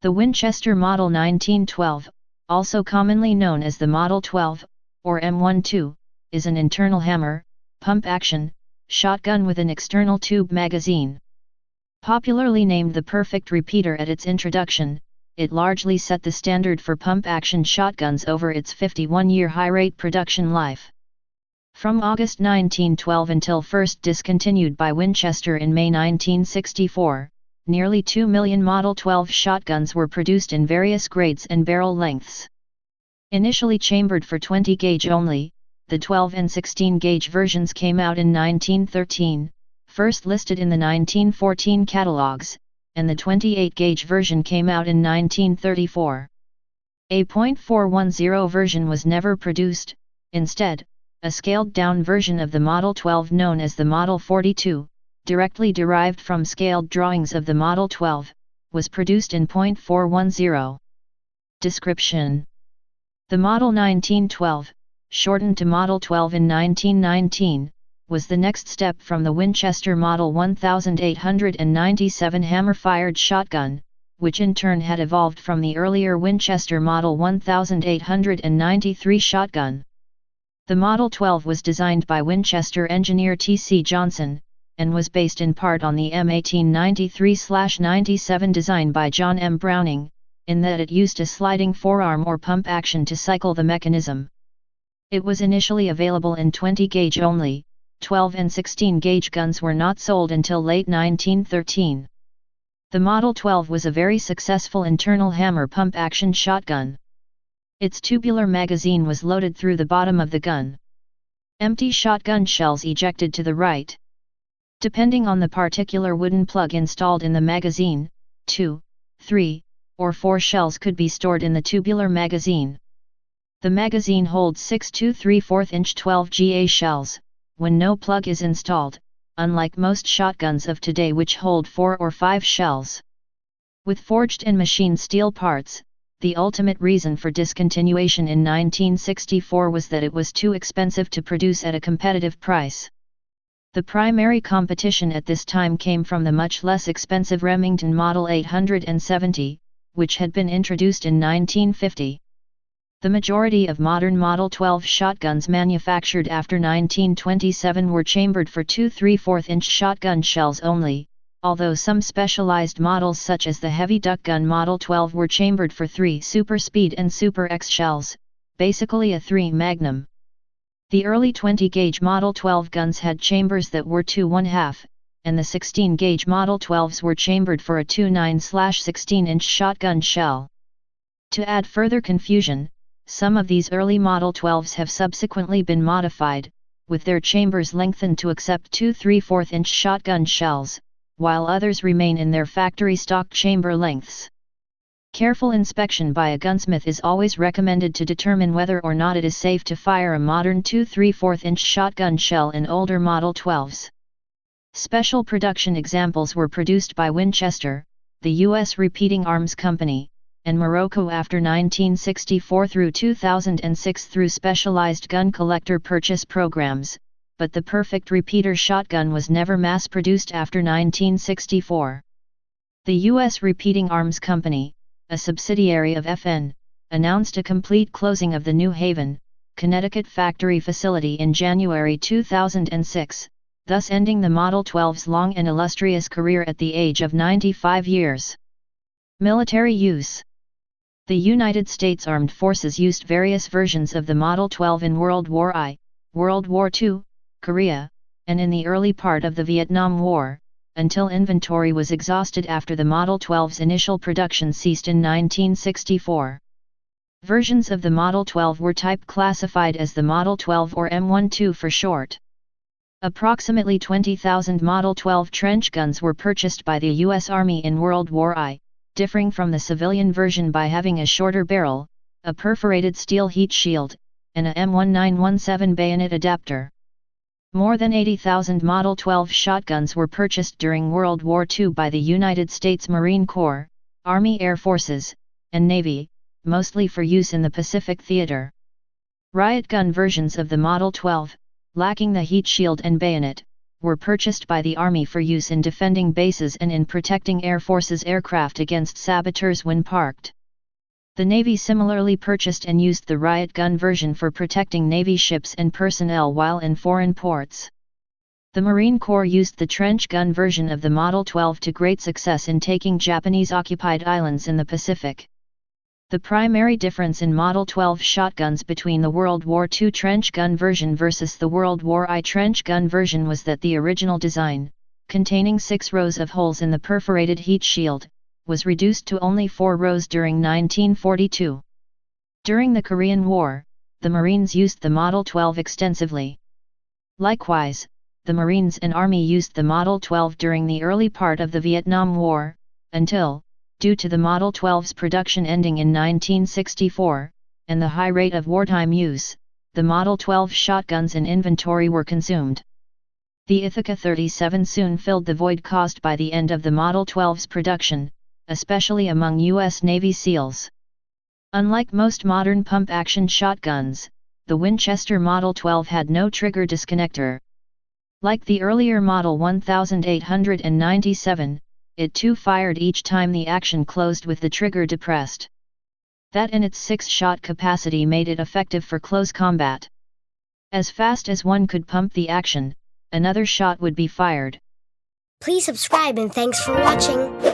The Winchester Model 1912, also commonly known as the Model 12, or M12, is an internal hammer, pump-action, shotgun with an external tube magazine. Popularly named the perfect repeater at its introduction, it largely set the standard for pump-action shotguns over its 51-year high-rate production life. From August 1912 until first discontinued by Winchester in May 1964, nearly 2 million Model 12 shotguns were produced in various grades and barrel lengths. Initially chambered for 20 gauge only, the 12 and 16 gauge versions came out in 1913, first listed in the 1914 catalogs, and the 28 gauge version came out in 1934. A .410 version was never produced. Instead, a scaled-down version of the Model 12 known as the Model 42, directly derived from scaled drawings of the Model 12, was produced in .410. Description: the Model 1912, shortened to Model 12 in 1919, was the next step from the Winchester Model 1897 hammer-fired shotgun, which in turn had evolved from the earlier Winchester Model 1893 shotgun. The Model 12 was designed by Winchester engineer T.C. Johnson, and was based in part on the M1893/97 design by John M. Browning, in that it used a sliding forearm or pump action to cycle the mechanism. It was initially available in 20 gauge only. 12 and 16 gauge guns were not sold until late 1913. The Model 12 was a very successful internal hammer pump action shotgun. Its tubular magazine was loaded through the bottom of the gun. Empty shotgun shells ejected to the right. Depending on the particular wooden plug installed in the magazine, 2, 3, or 4 shells could be stored in the tubular magazine. The magazine holds 6 2/3/4-inch 12 GA shells, when no plug is installed, unlike most shotguns of today which hold 4 or 5 shells. With forged and machined steel parts, the ultimate reason for discontinuation in 1964 was that it was too expensive to produce at a competitive price. The primary competition at this time came from the much less expensive Remington Model 870, which had been introduced in 1950. The majority of modern Model 12 shotguns manufactured after 1927 were chambered for 2 3/4-inch shotgun shells only, although some specialized models such as the heavy duck gun Model 12 were chambered for 3 Super Speed and Super X shells, basically a 3 Magnum. The early 20 gauge Model 12 guns had chambers that were 2 1/2, and the 16 gauge Model 12s were chambered for a 2 9/16-inch shotgun shell. To add further confusion, some of these early Model 12s have subsequently been modified, with their chambers lengthened to accept 2 3/4-inch shotgun shells, while others remain in their factory stock chamber lengths. Careful inspection by a gunsmith is always recommended to determine whether or not it is safe to fire a modern 2 3/4-inch shotgun shell in older Model 12s. Special production examples were produced by Winchester, the U.S. Repeating Arms Company, and Morocco after 1964 through 2006 through specialized gun collector purchase programs, but the perfect repeater shotgun was never mass-produced after 1964. The U.S. Repeating Arms Company, a subsidiary of FN, announced a complete closing of the New Haven, Connecticut factory facility in January 2006, thus ending the Model 12's long and illustrious career at the age of 95 years. Military use. The United States Armed Forces used various versions of the Model 12 in World War I, World War II, Korea, and in the early part of the Vietnam War, until inventory was exhausted after the Model 12's initial production ceased in 1964. Versions of the Model 12 were type classified as the Model 12 or M12 for short. Approximately 20,000 Model 12 trench guns were purchased by the U.S. Army in World War I, differing from the civilian version by having a shorter barrel, a perforated steel heat shield, and a M1917 bayonet adapter. More than 80,000 Model 12 shotguns were purchased during World War II by the United States Marine Corps, Army Air Forces, and Navy, mostly for use in the Pacific Theater. Riot gun versions of the Model 12, lacking the heat shield and bayonet, were purchased by the Army for use in defending bases and in protecting Air Force's aircraft against saboteurs when parked. The Navy similarly purchased and used the riot gun version for protecting Navy ships and personnel while in foreign ports. The Marine Corps used the trench gun version of the Model 12 to great success in taking Japanese-occupied islands in the Pacific. The primary difference in Model 12 shotguns between the World War II trench gun version versus the World War I trench gun version was that the original design, containing 6 rows of holes in the perforated heat shield, was reduced to only 4 rows during 1942. During the Korean War, the Marines used the Model 12 extensively. Likewise, the Marines and Army used the Model 12 during the early part of the Vietnam War, until, due to the Model 12's production ending in 1964, and the high rate of wartime use, the Model 12 shotguns in inventory were consumed. The Ithaca 37 soon filled the void caused by the end of the Model 12's production, especially among U.S. Navy SEALs. Unlike most modern pump-action shotguns, the Winchester Model 12 had no trigger disconnector. Like the earlier Model 1897, it too fired each time the action closed with the trigger depressed. That and its 6-shot capacity made it effective for close combat. As fast as one could pump the action, another shot would be fired. Please subscribe and thanks for watching.